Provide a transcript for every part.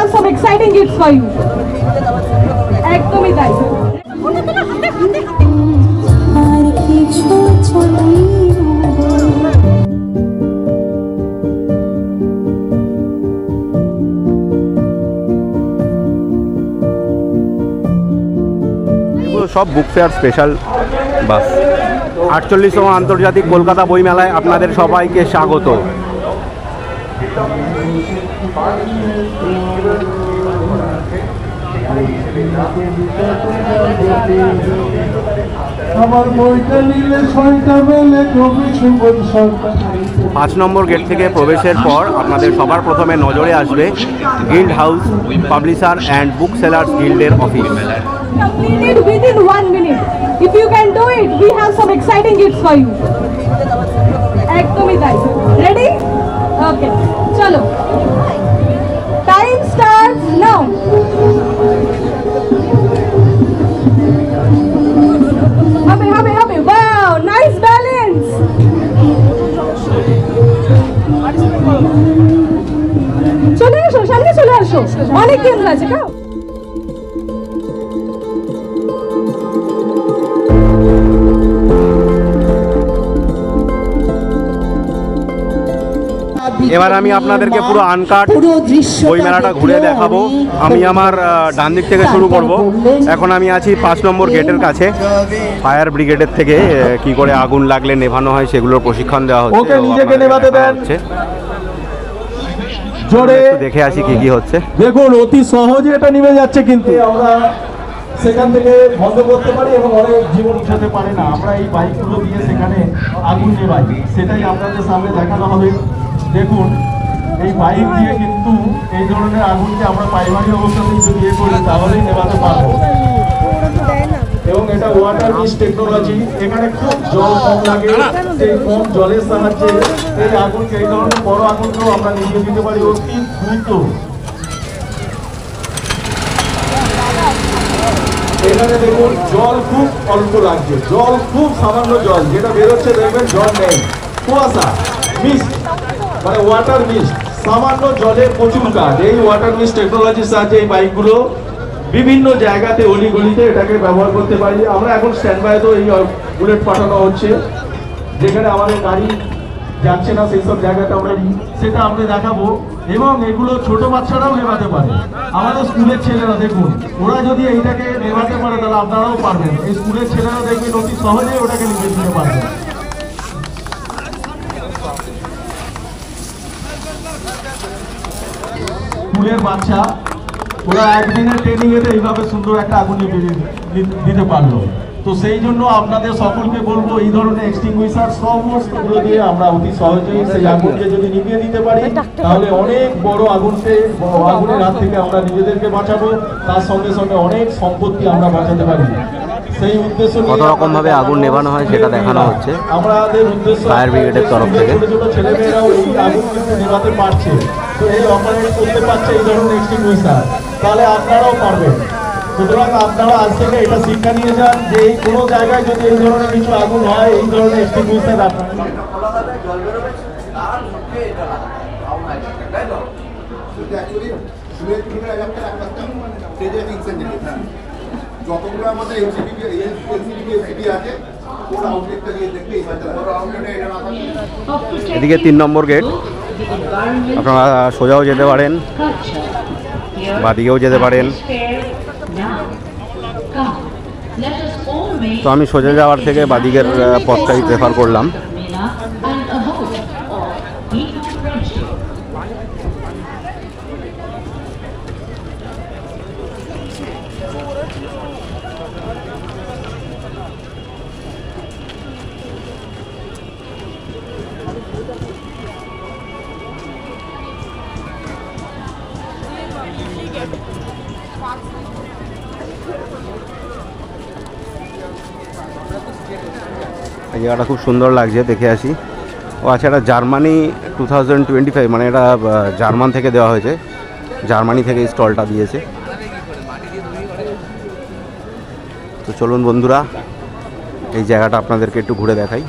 have some exciting gifts for you. একদমই তাই। সব বুক ফেয়ার স্পেশাল বাস। 48তম আন্তর্জাতিক কলকাতা বই মেলায় আপনাদের সবাইকে স্বাগত। আমার বইটা নিলে 6টা বেলে কবি সুবোধ সরকার। 5 নম্বর গেট থেকে প্রবেশের পর আপনাদের সবার প্রথমে নজরে আসবে guild house publisher and book sellers গিল্ডের office. Completed within 1 minute. If you can do it, we have some exciting gifts for you. একদমই তাই। Ready? Okay. চলো। Time starts now. হবে। Wow, nice balance. চলে আসো, সামনে চলে আসো। অনেক কেন্দ্র আছে খাও। এবার আমি আপনাদেরকে পুরো আনকাট বই মেলাটা ঘুরে দেখাবো। আমি আমার ডান দিক থেকে শুরু করব। এখন আমি আছি 5 নম্বর গেটের কাছে। ফায়ার ব্রিগেডের থেকে কি করে আগুন লাগলে নেভানো হয় সেগুলোর প্রশিক্ষণ দেওয়া হচ্ছে। ওকে, নিজেকে নেভাতে দেন। জোরে দেখে আসি কি হচ্ছে। দেখুন অতি সহজে এটা নিভে যাচ্ছে, কিন্তু আমরা সেখান থেকে বন্ধ করতে পারি এবং অনেক জীবন উঠাতে পারে না। আমরা এই বাইকগুলো দিয়ে সেখানে আগুন নেভাই, সেটাই আপনাদের সামনে দেখানো হবে। দেখুন এই বাইক দিয়ে কিন্তু এই ধরনের আগুনকে আমরা প্রাইমারি অবস্থাতেই যদি ইয়ে করি তাহলেই নেভাতে পারবো। এবং এটা ওয়াটার মিস্ট টেকনোলজি। এখানে খুব জল কম লাগে, সেই কম জলের সাহায্যে এই আগুনকে, এই ধরনের বড় আগুনকেও আমরা নিভিয়ে দিতে পারি অতি দ্রুত। এখানে দেখুন জল খুব অল্প লাগছে, জল খুব সামান্য জল যেটা বেরোচ্ছে, দেখবেন জল নেই, কুয়াশা মিস্ট, মানে ওয়াটার মিস্ট, সামান্য জলে প্রচুর কাজ। এই ওয়াটার মিস্ট টেকনোলজির সাহায্যে এই বাইকগুলো বিভিন্ন জায়গাতে অলিগলিতে এটাকে ব্যবহার করতে পারি। আমরা এখন স্ট্যান্ড বাই তো এই বুলেট পাঠানো হচ্ছে, যেখানে আমাদের গাড়ি যাচ্ছে না সেই সব জায়গাতে আমরা সেটা আমরা দেখাবো। এবং এগুলো ছোট বাচ্চারাও নেভাতে পারে। আমাদের স্কুলের ছেলেরা দেখুন, ওরা যদি এইটাকে নেভাতে পারে তাহলে আপনারাও পারবেন। এই স্কুলের ছেলেরা দেখবেন অতি সহজেই ওটাকে নিভে দিতে পারবেন। স্কুলের বাচ্চা ওরা একদিনের ট্রেনিং এতে এইভাবে সুন্দর একটা আগুন দিতে পারলো। তো সেই জন্য আপনাদের সকলকে বলবো এই ধরনের এক্সটিংগুইশার সমস্তগুলো দিয়ে আমরা অতি সহজেই সেই আগুনকে যদি নিভিয়ে দিতে পারি তাহলে অনেক বড় আগুনের হাত থেকে আমরা নিজেদেরকে বাঁচাবো, তার সঙ্গে সঙ্গে অনেক সম্পত্তি আমরা বাঁচাতে পারি। সেই উদ্দেশ্য কত রকম ভাবে আগুন নেভানো হয় সেটা দেখানো হচ্ছে আমাদের উদ্দেশ্য। ফায়ার ব্রিগেডের তরফ থেকে ছোট ছোট ছেলেমেয়েরাও এই আগুন কিন্তু নেভাতে পারছে, তো এই অপারেট করতে পারছে এই ধরনের এক্সটিংগুইশার, তাহলে আপনারাও পারবেন। সুতরাং আপনারা আজ থেকে এটা শিক্ষা নিয়ে যান যে এই কোনো জায়গায় যদি এই ধরনের কিছু আগুন হয় এই ধরনের এক্সটিংগুইশার আপনারা যতগুলো আমাদের এলসিডি আছে ওরা আউটলেটটা দিয়ে দেখবে। এদিকে 3 নম্বর গেট, আপনারা সোজাও যেতে পারেন, বাদিকেও যেতে পারেন। তো আমি সোজা যাওয়ার থেকে বাদিকের পথটাই প্রেফার করলাম। এই জায়গাটা খুব সুন্দর লাগছে, দেখে আসি। ও আচ্ছা, এটা জার্মানি 2025, মানে এটা জার্মান থেকে দেওয়া হয়েছে, জার্মানি থেকে স্টলটা দিয়েছে। তো চলুন বন্ধুরা, এই জায়গাটা আপনাদেরকে একটু ঘুরে দেখাই।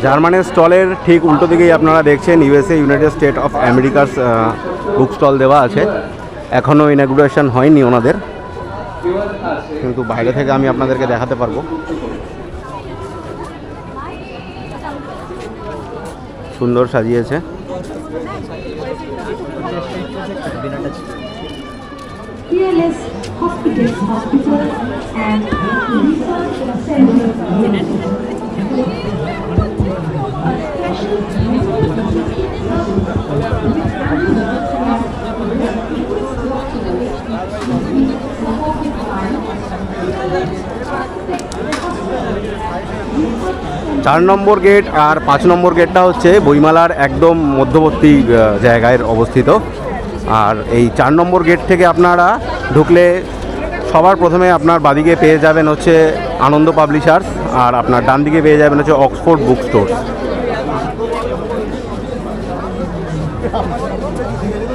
জার্মানের স্টলের ঠিক উল্টো দিকেই আপনারা দেখছেন ইউএসএ ইউনাইটেড স্টেট অফ আমেরিকার বুক স্টল দেওয়া আছে। এখনও ইনাগুরেশন হয়নি ওনাদের, কিন্তু বাইরে থেকে আমি আপনাদেরকে দেখাতে পারবো। সুন্দর সাজিয়েছে। Fearless Hospitals Hospital and Research Center. চার নম্বর গেট আর 5 নম্বর গেটটা হচ্ছে বইমেলার একদম মধ্যবর্তী জায়গায় অবস্থিত। আর এই 4 নম্বর গেট থেকে আপনারা ঢুকলে সবার প্রথমে আপনার বাদিকে পেয়ে যাবেন হচ্ছে আনন্দ পাবলিশার্স, আর আপনার ডান দিকে পেয়ে যাবেন হচ্ছে অক্সফোর্ড বুক স্টোর।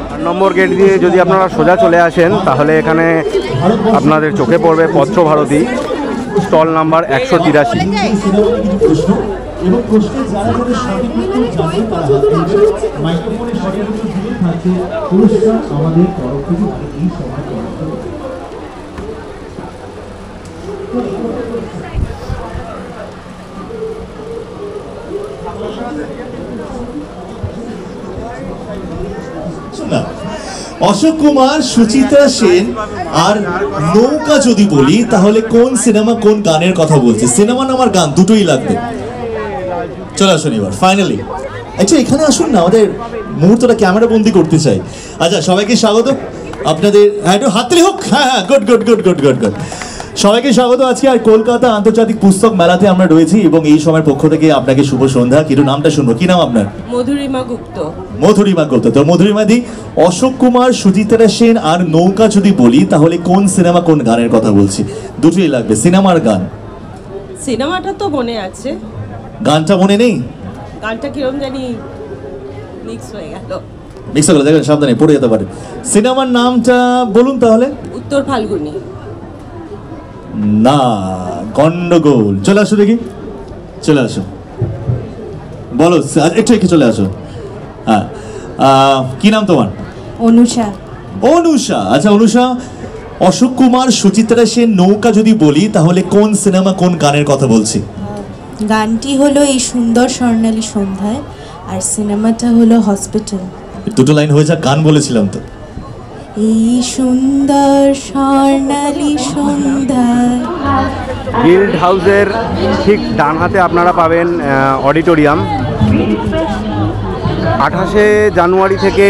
4 নম্বর গেট দিয়ে যদি আপনারা সোজা চলে আসেন তাহলে এখানে আপনাদের চোখে পড়বে পত্রভারতী, স্টল নাম্বার 183। এবং প্রশ্নে যারা যারা সঠিক উত্তর জানবে তারা হাত তুলবে। মাইক্রোফোনে সঠিক উত্তর দিয়ে থাকছে পুরস্কার আমাদের তরফ থেকে, মানে এই সবার তরফ থেকে। অশোক কুমার, সুচিত্রা সেন আর নৌকা যদি বলি তাহলে কোন সিনেমা কোন গানের কথা বলছে? সিনেমা নাম আর গান দুটোই লাগবে। চলে আসুন এবার ফাইনালি। আচ্ছা এখানে আসুন না, আমাদের মুহূর্তটা ক্যামেরা বন্দি করতে চাই। আচ্ছা সবাইকে স্বাগত আপনাদের, একটু হাততালি হোক। হ্যাঁ হ্যাঁ, good good good good good good. সবাইকে স্বাগত আজকে আর কলকাতা আন্তর্জাতিক পুস্তক মেলাতে আমরা রয়েছি এবং এই সময়ের পক্ষ থেকে আপনাকে শুভ সন্ধ্যা। কিন্তু নামটা শুনবো, কি নাম আপনার? মধুরিমা গুপ্ত। মধুরিমা গুপ্ত। তো মধুরিমা দি, অশোক কুমার, সুচিত্রা সেন আর নৌকা যদি বলি তাহলে কোন সিনেমা কোন গানের কথা বলছি? দুটোই লাগবে, সিনেমার গান। সিনেমাটা তো মনে আছে, গানটা মনে নেই? গানটা কিরম জানি মিক্স হয়ে গেল। মিক্স করে দেখেন, সাবধানে পড়ে যেতে পারে। সিনেমার নামটা বলুন তাহলে। উত্তর ফাল্গুনি। না, গন্ডগোল। চলে আসো দেখি, চলে আসো, বলো একটু একটু চলে আসো। হ্যাঁ, কি নাম তোমার? অনুষা। অনুষা। আচ্ছা অনুষা, অশোক কুমার, সুচিত্রা সেন, নৌকা যদি বলি তাহলে কোন সিনেমা কোন গানের কথা বলছি? গানটি হলো এই সুন্দর স্বর্ণালী সন্ধ্যায়, আর সিনেমাটা হলো হসপিটাল। দুটো লাইন হয়ে যাক, গান বলেছিলাম তো। এই সুন্দর স্বর্ণালী সন্ধ্যায়। গিল্ড হাউসের ঠিক ডান হাতে আপনারা পাবেন অডিটোরিয়াম। 28শে জানুয়ারি থেকে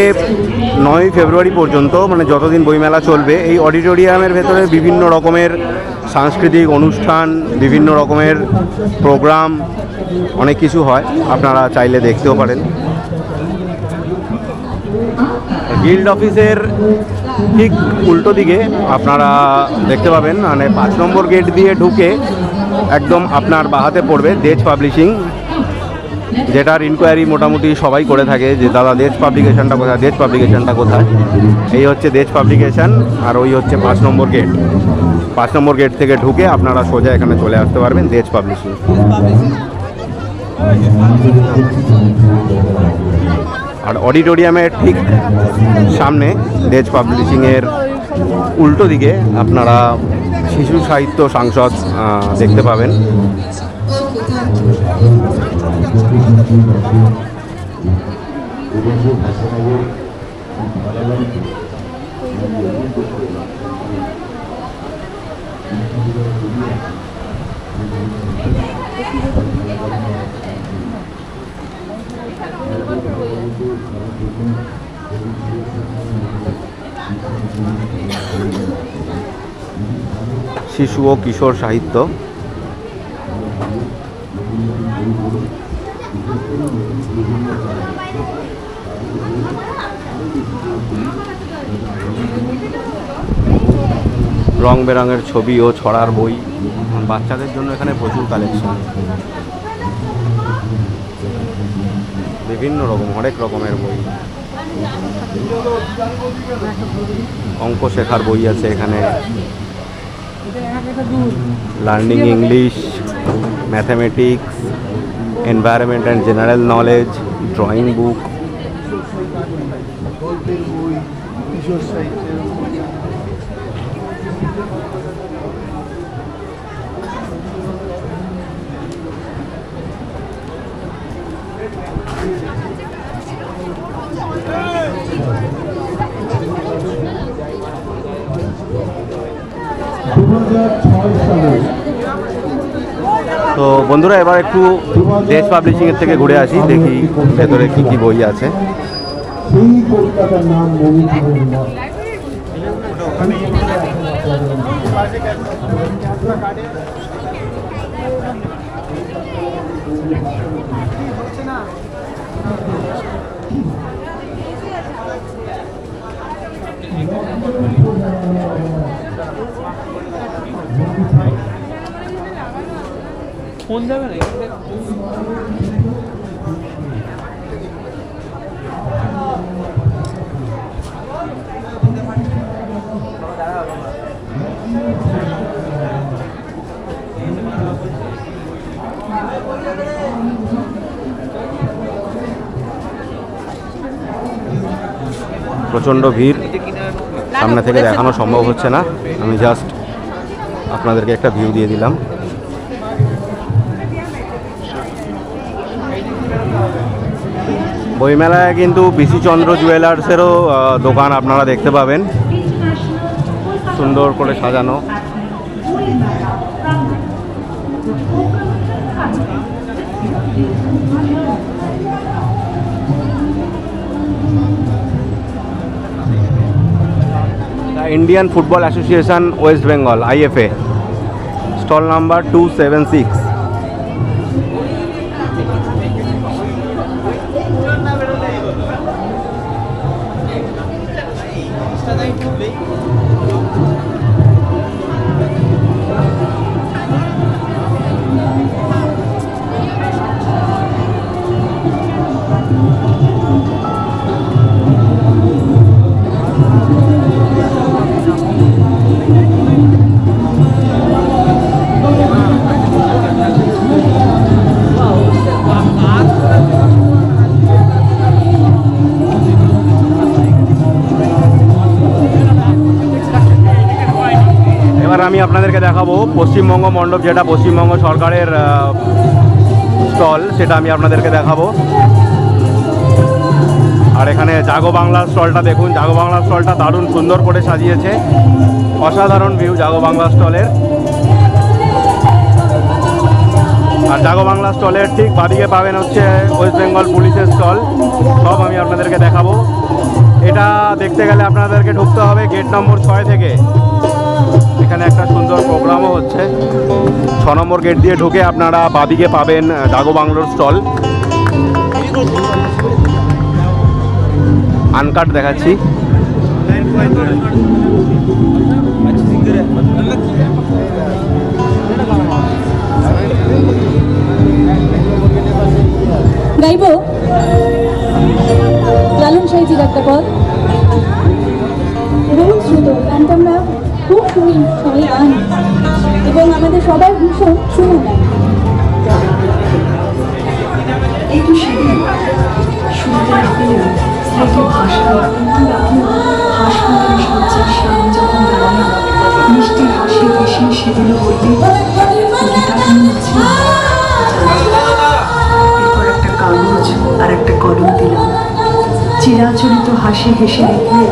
9ই ফেব্রুয়ারি পর্যন্ত, মানে যতদিন বইমেলা চলবে, এই অডিটোরিয়ামের ভেতরে বিভিন্ন রকমের সাংস্কৃতিক অনুষ্ঠান, বিভিন্ন রকমের প্রোগ্রাম, অনেক কিছু হয়, আপনারা চাইলে দেখতেও পারেন। গিল্ড অফিসের ঠিক উল্টো দিকে আপনারা দেখতে পাবেন, মানে 5 নম্বর গেট দিয়ে ঢুকে একদম আপনার বাহাতে পড়বে দেজ পাবলিশিং, যেটার ইনকোয়ারি মোটামুটি সবাই করে থাকে যে দাদা দেজ পাবলিকেশনটা কোথায়, দেজ পাবলিকেশনটা কোথায়। এই হচ্ছে দেজ পাবলিকেশন, আর ওই হচ্ছে 5 নম্বর গেট। 5 নম্বর গেট থেকে ঢুকে আপনারা সোজা এখানে চলে আসতে পারবেন দেজ পাবলিশিং। আর অডিটোরিয়ামের ঠিক সামনে দেজ পাবলিশিংয়ের উল্টো দিকে আপনারা শিশু সাহিত্য সংসদ দেখতে পাবেন। শিশু ও কিশোর সাহিত্য। রং বেরঙের ছবি ও ছড়ার বই, বাচ্চাদের জন্য এখানে প্রচুর কালেকশন, বিভিন্ন রকম অনেক রকমের বই। অঙ্ক শেখার বই আছে এখানে, learning English, mathematics, environment and general knowledge, drawing book. তো বন্ধুরা, এবার একটু দেশ পাবলিশিংয়ের থেকে ঘুরে আসি, দেখি ভেতরে কী কী বই আছে। ফোন যাবে না প্রচণ্ড ভিড়, সামনে থেকে দেখানো সম্ভব হচ্ছে না, আমি জাস্ট আপনাদেরকে একটা ভিউ দিয়ে দিলাম। বইমেলায় কিন্তু পিসি চন্দ্র জুয়েলার্সেরও দোকান আপনারা দেখতে পাবেন, সুন্দর করে সাজানো। Indian football association west Bengal IFA, stall number 276। আমি আপনাদেরকে দেখাবো পশ্চিমবঙ্গ মণ্ডপ, যেটা পশ্চিমবঙ্গ সরকারের স্টল, সেটা আমি আপনাদেরকে দেখাবো। আর এখানে জাগো বাংলার স্টলটা দেখুন, জাগো বাংলার স্টলটা দারুণ সুন্দর করে সাজিয়েছে, অসাধারণ ভিউ জাগো বাংলা স্টলের। আর জাগো বাংলা স্টলের ঠিক বাদিকে পাবেন হচ্ছে ওয়েস্ট বেঙ্গল পুলিশের স্টল, সব আমি আপনাদেরকে দেখাবো। এটা দেখতে গেলে আপনাদেরকে ঢুকতে হবে গেট নম্বর 6 থেকে। এখানে একটা সুন্দর প্রোগ্রামও হচ্ছে। 6 নম্বর গেট দিয়ে ঢুকে আপনারা বাদিকে পাবেন জাগো বাংলার স্টল। আনকাট দেখাচ্ছি। গাইব লালন সাইজির একটা পদ। রবীন্দ্র শ্রুত গানটা আমরা খুব শুনি, সবাই গান, এবং আমাদের সবার ভীষণ শুনে নেয়। একটু সেদিন শুনতে পেলেও স্মৃতি ভাষা হাসপাতাল সজ্জার সামনে যখন দাঁড়ায় মিষ্টি হাসি হেসে সেদিনও বলবে এরপর একটা কাগজ আর একটা কলম দিলাম, চিরাচরিত হাসি হেসে লিখলে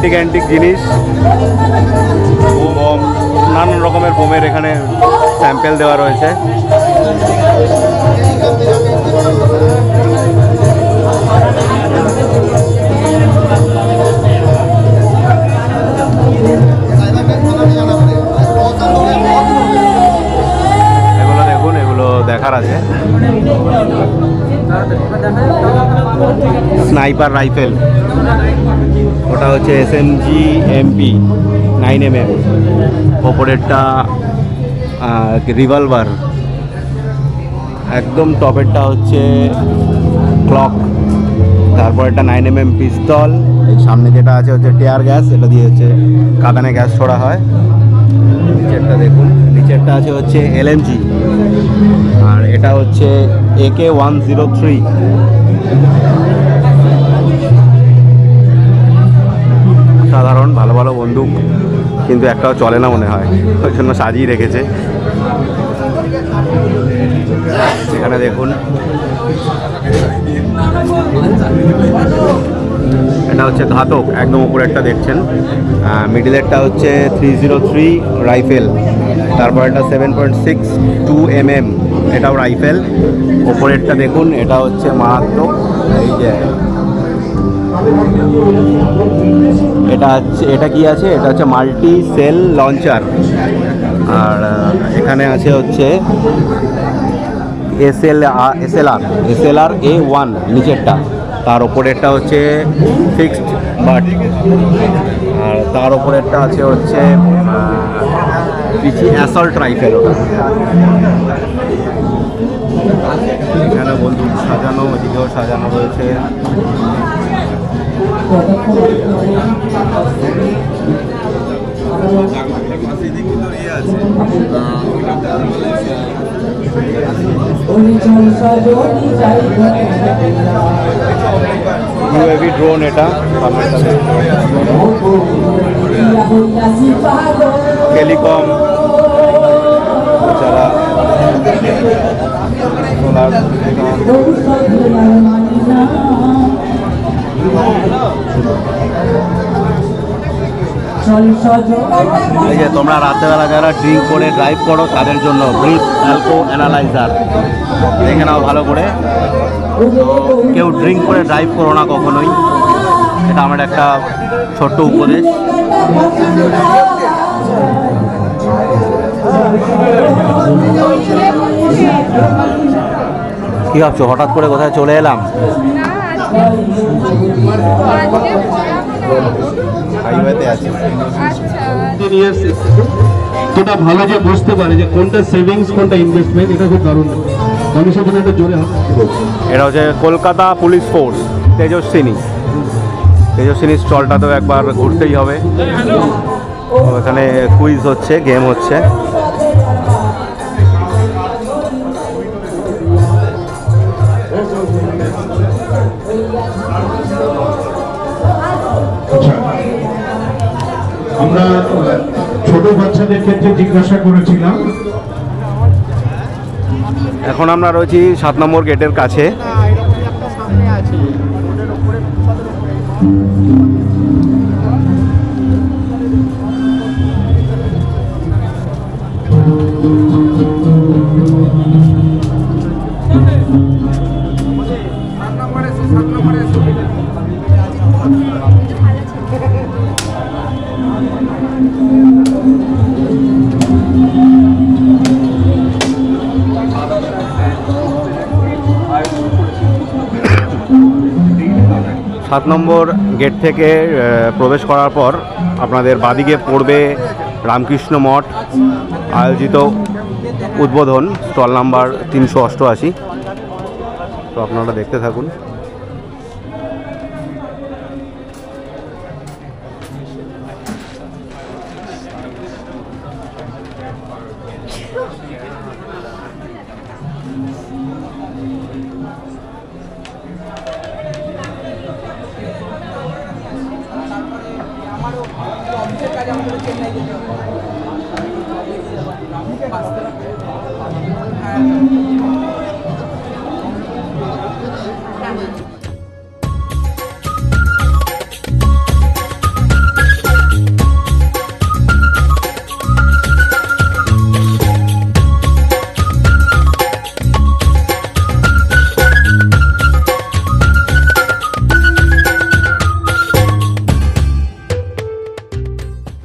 অ্যান্টিক অ্যান্টিক জিনিস, বোম, নানান রকমের বোমের এখানে স্যাম্পেল দেওয়া রয়েছে। এগুলো দেখুন, এগুলো দেখার আছে। স্নাইপার রাইফেল, ওটা হচ্ছে SMG MP 9mm, ওপরেরটা রিভলভার, একদম টপেরটা হচ্ছে ক্লক, তারপরেরটা 9mm পিস্তল, এই সামনে যেটা আছে হচ্ছে টিয়ার গ্যাস, এটা দিয়ে হচ্ছে কাঁদানে গ্যাস ছোড়া হয়। নিচেরটা দেখুন, নিচেরটা আছে হচ্ছে LMG, আর এটা হচ্ছে AK-103। সাধারণ ভালো ভালো বন্দুক, কিন্তু একটাও চলে না মনে হয়, ওই জন্য সাজিয়ে রেখেছে। এখানে দেখুন, এটা হচ্ছে ঘাতক, একদম উপরে একটা দেখছেন, মিডিলেরটা হচ্ছে 303 রাইফেল, তারপর এটা 7.62mm, এটাও রাইফেল। ওপরেরটা দেখুন, এটা হচ্ছে মারাত্মক, এই যে এটা কি আছে, এটা হচ্ছে মাল্টি সেল লঞ্চার। আর এখানে আছে হচ্ছে SLR A1 নিচেরটা, তার ওপরেরটা হচ্ছে ফিক্সড বাট, আর তার ওপরেরটা আছে হচ্ছে পিছিয়ে অ্যাসল্ট রাইফেল। ওটা এখানে বন্দুক সাজানো, ওদিকেও সাজানো রয়েছে। UAV ড্রোন, এটা টেলিকম, যারা সোলার, এই যে তোমরা রাত্রেবেলা যারা ড্রিঙ্ক করে ড্রাইভ করো তাদের জন্য ব্রিথ অ্যালকো অ্যানালাইজার দেখে নাও ভালো করে। কেউ ড্রিঙ্ক করে ড্রাইভ করো না কখনোই, এটা আমার একটা ছোট্ট উপদেশ। কি ভাবছো হঠাৎ করে কোথায় চলে এলাম? হাইওয়েতে আছি। যেটা ভালো যে বুঝতে পারে যে কোনটা সেভিংস কোনটা ইনভেস্টমেন্ট, এটা খুব দারুণ। মানুষের জন্য একটা জোরে হাত। এটা হচ্ছে কলকাতা পুলিশ ফোর্স তেজস্বিনী স্টলটাতেও একবার ঘুরতেই হবে। এখানে কুইজ হচ্ছে, গেম হচ্ছে। আমরা ছোট বাচ্চাদের ক্ষেত্রে জিজ্ঞাসা করেছিলাম। এখন আমরা রয়েছি 7 নম্বর গেটের কাছে। সাত নম্বর গেট থেকে প্রবেশ করার পর আপনাদের বাদিকে পড়বে রামকৃষ্ণ মঠ আয়োজিত উদ্বোধন, স্টল নাম্বার 388। তো আপনারা দেখতে থাকুন।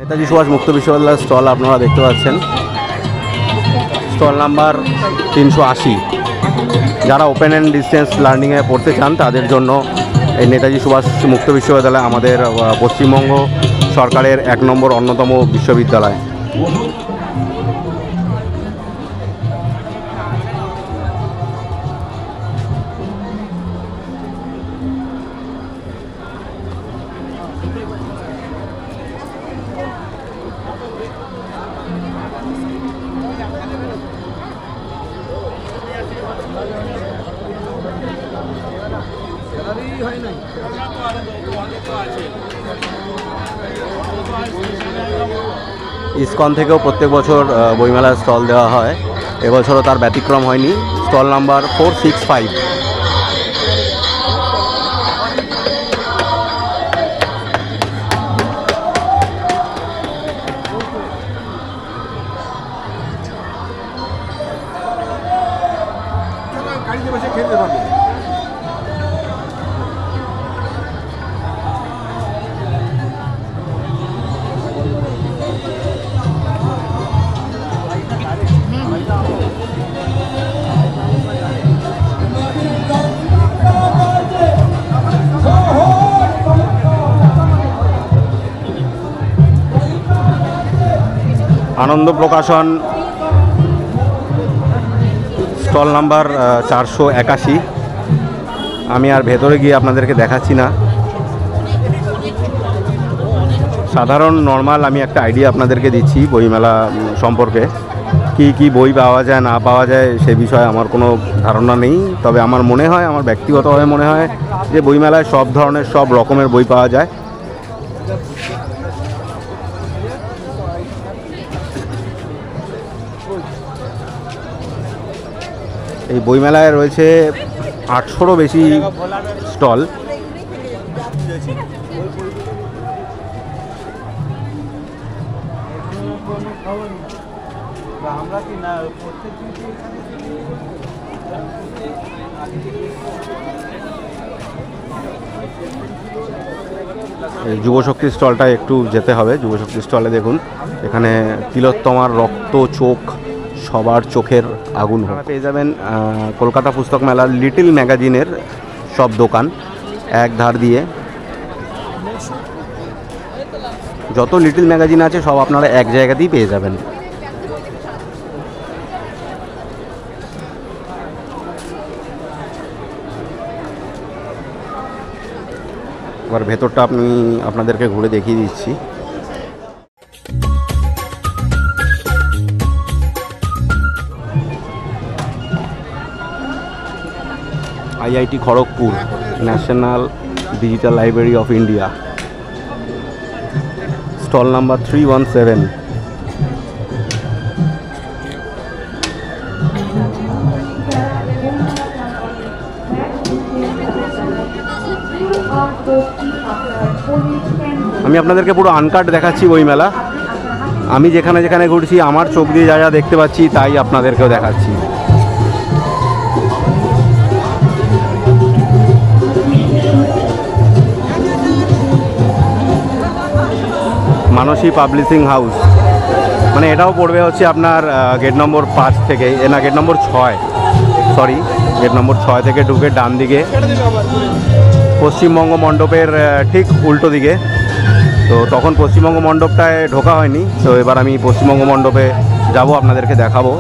নেতাজি সুভাষ মুক্ত বিশ্ববিদ্যালয়ের স্টল আপনারা দেখতে পাচ্ছেন, স্টল নাম্বার 380। যারা ওপেন অ্যান্ড ডিস্টেন্স লার্নিংয়ে পড়তে চান তাদের জন্য এই নেতাজি সুভাষ মুক্ত বিশ্ববিদ্যালয় আমাদের পশ্চিমবঙ্গ সরকারের 1 নম্বর অন্যতম বিশ্ববিদ্যালয়। ইসকন থেকেও প্রত্যেক বছর বইমেলার স্টল দেওয়া হয়, এবছরও তার ব্যতিক্রম হয়নি। Stall number 465। Ananda Prakashan stall number 481। আমি আর ভেতরে গিয়ে আপনাদেরকে দেখাচ্ছি না, সাধারণ নর্মাল আমি একটা আইডিয়া আপনাদেরকে দিচ্ছি বইমেলা সম্পর্কে। কি বই পাওয়া যায় না পাওয়া যায় সে বিষয়ে আমার কোনো ধারণা নেই, তবে আমার মনে হয়, আমার ব্যক্তিগতভাবে মনে হয় যে বইমেলায় সব ধরনের সব রকমের বই পাওয়া যায়। এই বইমেলায় রয়েছে 800রও বেশি স্টল। এই যুবশক্তি স্টলটা একটু যেতে হবে। যুবশক্তি স্টলে দেখুন, এখানে তিলোত্তমার রক্ত চোখ সবার চোখের আগুন পেয়ে যাবেন। কলকাতা পুস্তক মেলার লিটল ম্যাগাজিনের সব দোকান এক ধার দিয়ে, যত লিটল ম্যাগাজিন আছে সব আপনারা এক জায়গাতেই পেয়ে যাবেন। এবার ভেতরটা আপনাদেরকে ঘুরে দেখিয়ে দিচ্ছি। IIT Kharagpur, national digital library of India, stall number 317। আমি আপনাদেরকে পুরো আনকাট দেখাচ্ছি বইমেলা। আমি যেখানে যেখানে ঘুরছি আমার চোখ দিয়ে যা যা দেখতে পাচ্ছি তাই আপনাদেরকেও দেখাচ্ছি। মানসী পাবলিশিং হাউস, মানে এটাও পড়বে হচ্ছে আপনার গেট নম্বর 5 থেকে, না গেট নম্বর 6, সরি গেট নম্বর 6 থেকে ঢুকে ডান দিকে পশ্চিমবঙ্গ মণ্ডপের ঠিক উল্টো দিকে। তো তখন পশ্চিমবঙ্গ মণ্ডপটায় ঢোকা হয়নি, তো এবার আমি পশ্চিমবঙ্গ মণ্ডপে যাব, আপনাদেরকে দেখাবো।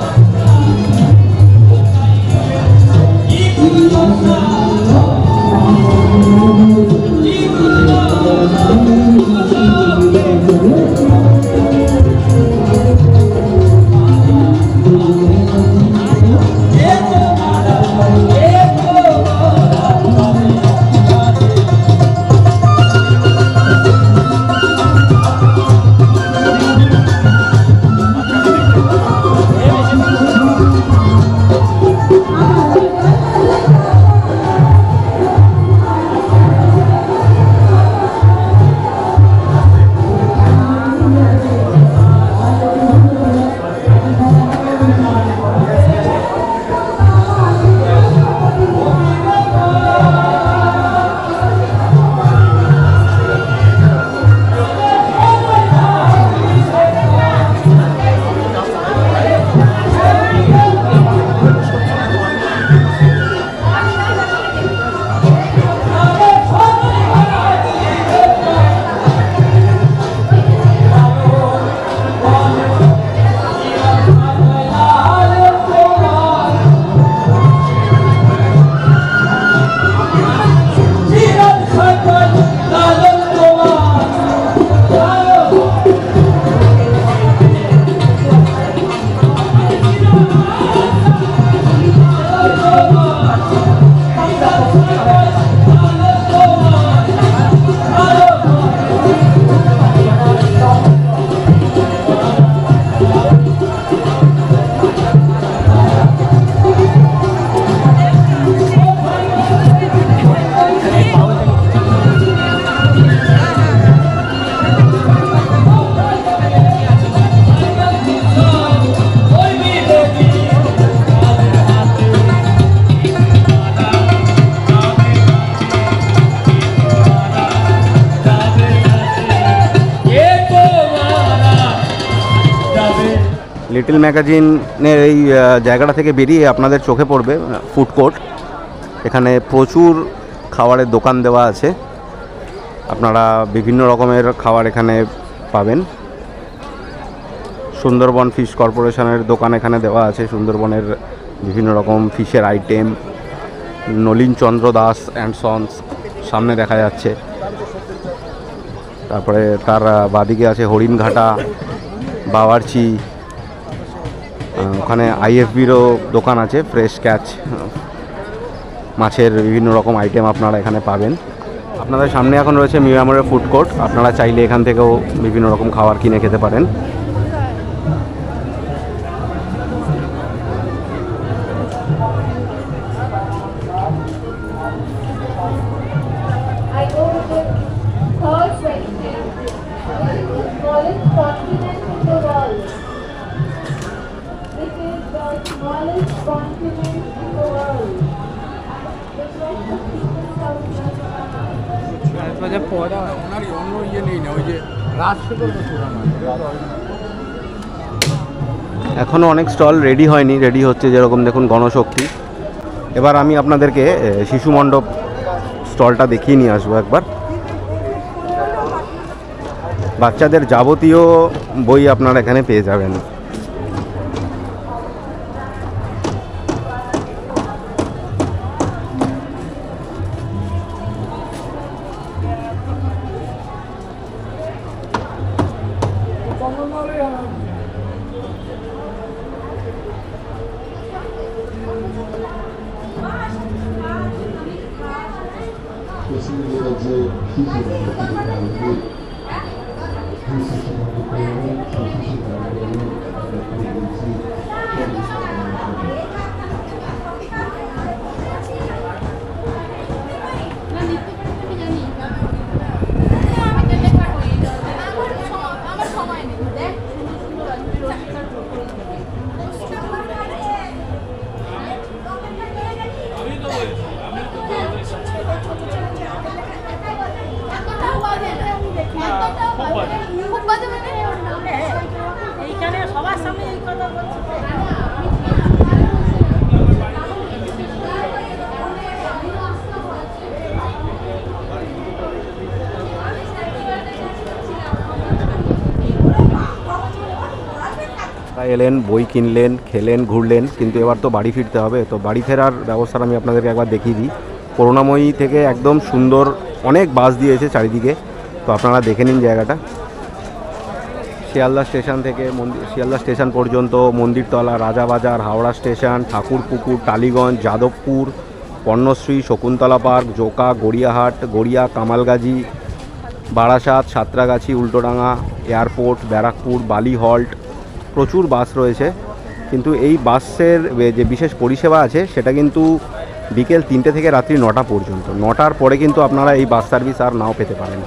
লিটল ম্যাগাজিনের এই জায়গাটা থেকে বেরিয়ে আপনাদের চোখে পড়বে ফুড কোর্ট। এখানে প্রচুর খাবারের দোকান দেওয়া আছে, আপনারা বিভিন্ন রকমের খাবার এখানে পাবেন। সুন্দরবন ফিশ কর্পোরেশনের দোকান এখানে দেওয়া আছে, সুন্দরবনের বিভিন্ন রকম ফিশের item. Nalin Chandra Das and sons সামনে দেখা যাচ্ছে। তারপরে তার বাদিকে আছে হরিণঘাটা, বাওয়ারচি। ওখানে আইএফবিরও দোকান আছে, ফ্রেশ ক্যাচ মাছের বিভিন্ন রকম আইটেম আপনারা এখানে পাবেন। আপনাদের সামনে এখন রয়েছে মিরামরের ফুড কোর্ট, আপনারা চাইলে এখান থেকেও বিভিন্ন রকম খাবার কিনে খেতে পারেন। এখনও অনেক স্টল রেডি হয়নি, রেডি হচ্ছে, যেরকম দেখুন গণশক্তি। এবার আমি আপনাদেরকে শিশু মণ্ডপ স্টলটা দেখিয়ে নিয়ে আসবো একবার। বাচ্চাদের যাবতীয় বই আপনারা এখানে পেয়ে যাবেন। এলেন, বই কিনলেন, খেলেন, ঘুরলেন, কিন্তু এবার তো বাড়ি ফিরতে হবে। তো বাড়ি ফেরার ব্যবস্থাটা আমি আপনাদেরকে একবার দেখিয়ে দিই। করুণাময়ী থেকে একদম সুন্দর অনেক বাস দিয়েছে চারিদিকে, তো আপনারা দেখে নিন জায়গাটা। শিয়ালদা স্টেশন থেকে শিয়ালদা স্টেশন পর্যন্ত Mandirtala, Rajabazar, Howrah station, Thakurpukur, Tollygunge, Jadavpur, Parnasree, Shakuntala park, Joka, Gariahat, Garia, Kamalgazi, Barasat, Santragachi, Ultadanga, airport, Barrackpore, Bally halt, প্রচুর বাস রয়েছে। কিন্তু এই বাসের যে বিশেষ পরিষেবা আছে সেটা কিন্তু বিকেল 3টে থেকে রাত্রি 9টা পর্যন্ত। 9টার পরে কিন্তু আপনারা এই বাস সার্ভিস আর নাও পেতে পারেন।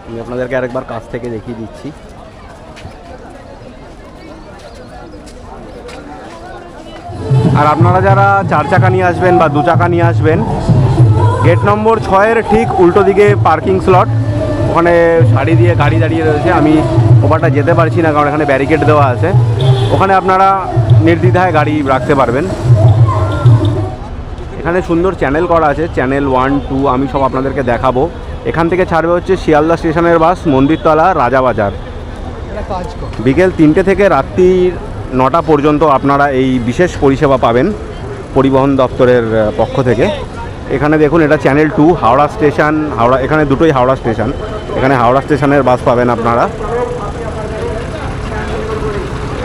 আমি আপনাদেরকে আরেকবার কাছ থেকে দেখিয়ে দিচ্ছি। আর আপনারা যারা 4 চাকা নিয়ে আসবেন বা 2 চাকা নিয়ে আসবেন, গেট নম্বর 6-এর ঠিক উল্টো দিকে পার্কিং স্লট, ওখানে সারি দিয়ে গাড়ি দাঁড়িয়ে রয়েছে। আমি ওপারটা যেতে পারছি না কারণ এখানে ব্যারিকেড দেওয়া আছে। ওখানে আপনারা নির্দ্বিধায় গাড়ি রাখতে পারবেন। এখানে সুন্দর চ্যানেল করা আছে, চ্যানেল 1, 2 আমি সব আপনাদেরকে দেখাবো। এখান থেকে ছাড়বে হচ্ছে শিয়ালদা স্টেশনের বাস মন্দিরতলা, রাজাবাজার। বিকেল 3টে থেকে রাত্রি 9টা পর্যন্ত আপনারা এই বিশেষ পরিষেবা পাবেন পরিবহন দপ্তরের পক্ষ থেকে। এখানে দেখুন, এটা চ্যানেল 2 হাওড়া স্টেশন, হাওড়া, এখানে দুটোই হাওড়া স্টেশন। এখানে হাওড়া স্টেশনের বাস পাবেন আপনারা।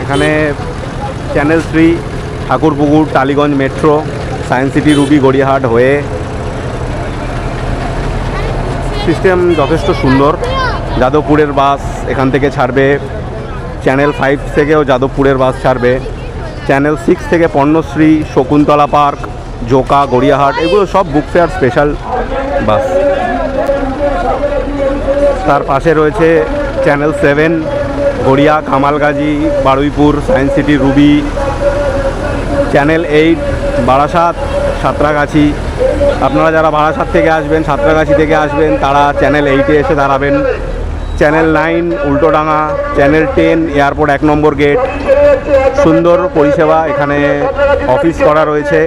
এখানে channel 3 Thakurpukur, Tollygunge metro, science city, Ruby, Gariahat হয়ে। সিস্টেম যথেষ্ট সুন্দর। যাদবপুরের বাস এখান থেকে ছাড়বে, চ্যানেল 5 থেকেও যাদবপুরের বাস ছাড়বে, চ্যানেল 6 থেকে পর্ণশ্রী, শকুন্তলা পার্ক, জোকা, গড়িয়াহাট, এগুলো সব বুক ফেয়ার স্পেশাল বাস। তার পাশে রয়েছে channel 7 Garia, Kamalgazi, Baruipur, science city, Ruby, channel 8 Barasat, Santragachi. আপনারা যারা বারাসাত থেকে আসবেন, সাঁতরাগাছি থেকে আসবেন, তারা চ্যানেল 8-এ এসে দাঁড়াবেন। চ্যানেল 9 উল্টোডাঙা, চ্যানেল 10 এয়ারপোর্ট 1 নম্বর গেট। সুন্দর পরিষেবা, এখানে অফিস করা রয়েছে।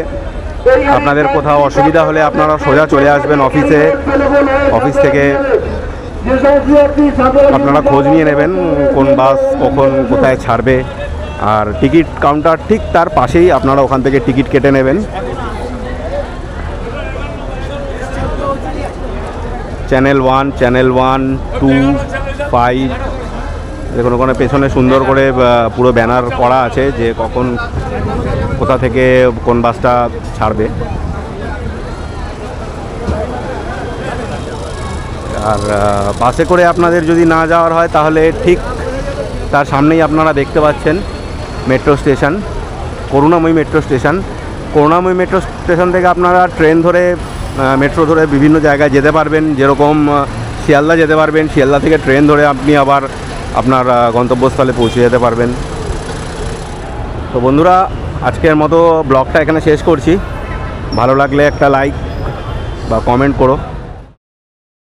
আপনাদের কোথাও অসুবিধা হলে আপনারা সোজা চলে আসবেন অফিসে। অফিস থেকে আপনারা খোঁজ নিয়ে নেবেন কোন বাস কখন কোথায় ছাড়বে। আর টিকিট কাউন্টার ঠিক তার পাশেই, আপনারা ওখান থেকে টিকিট কেটে নেবেন। চ্যানেল 1, চ্যানেল 1, 2, 5 দেখুন ওখানে পেছনে সুন্দর করে পুরো ব্যানার করা আছে যে কখন কোথা থেকে কোন বাসটা ছাড়বে। আর বাসে করে আপনাদের যদি না যাওয়ার হয় তাহলে ঠিক তার সামনেই আপনারা দেখতে পাচ্ছেন মেট্রো স্টেশন, করুণাময়ী মেট্রো স্টেশন। করুণাময়ী মেট্রো স্টেশন থেকে আপনারা ট্রেন ধরে মেট্রো ধরে বিভিন্ন জায়গায় যেতে পারবেন। যেরকম শিয়ালদা যেতে পারবেন, শিয়ালদা থেকে ট্রেন ধরে আপনি আবার আপনার গন্তব্যস্থলে পৌঁছে যেতে পারবেন। তো বন্ধুরা, আজকের মতো ব্লগটা এখানে শেষ করছি। ভালো লাগলে একটা লাইক বা কমেন্ট করো।